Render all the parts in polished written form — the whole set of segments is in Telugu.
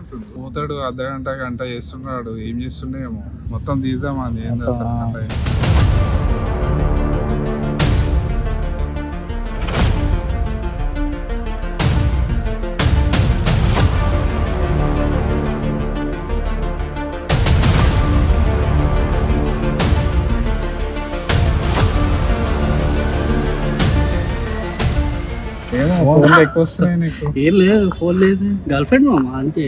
అంటుండు. పోతాడు అర్ధగంట గంట చేస్తున్నాడు, ఏం చేస్తుండేమో. మొత్తం తీద్దామా అని ఏంది అసలు అంటే. ఏమో ఫోన్లు ఎక్కువ వస్తున్నాయి నీకు. ఏం లేదు, ఫోన్ లేదు, గర్ల్ ఫ్రెండ్ మామ అంతే.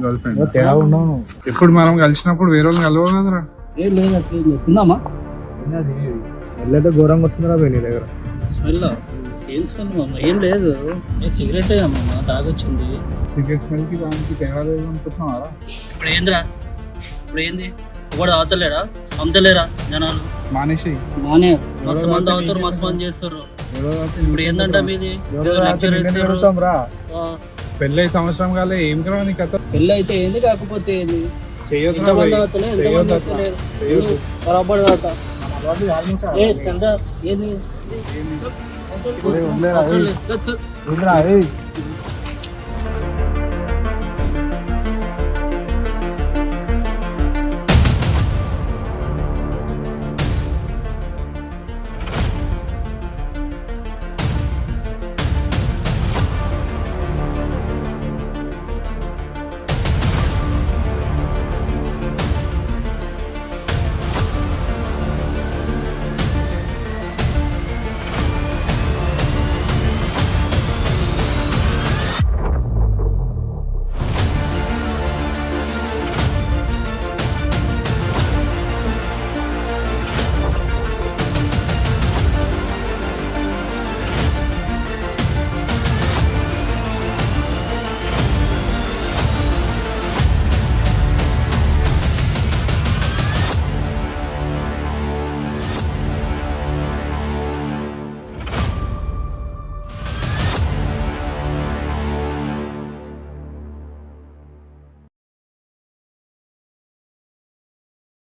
గర్ల్ ఫ్రెండ్ తేడా ఉన్నాను. ఎప్పుడు మనం కలిసినప్పుడు వేరే వాళ్ళని కలవవు కదరా. ఏం లేదు, అట్లా తిందామా? వెళ్ళైతే ఘోరంగా వస్తుందిరా నీ దగ్గర. స్మెల్ ఏం స్మెల్ మామ? ఏం లేదు, సిగరెట్ మామ తాగొచ్చింది. సిగరెట్ స్మెల్ కి దానికి తేడా లేదు అనుకుంటున్నావా? ఇప్పుడు ఏందిరా, ఇప్పుడు ఏంది? ఒకటి తాగుతలేరా, అమ్ముతలేరా జనాలు? మానేసి మానే మస్తు మంది తాగుతారు, మస్తు మంది చేస్తారు. ఇప్పుడు ఏందంట మీది లెక్చర్ ఇస్తారు. పెళ్ళై సంవత్సరం కాలే ఏం కదా నీ కథ. పెళ్ళి అయితే ఏంది, కాకపోతే ఏంది? చేయొద్దు ఎంతమంది తాగుతలే, ఎంతమంది తాగుతలేరు. బరాబర్ తాగుతా. ఏ చంద్ర, ఏంది? అసలు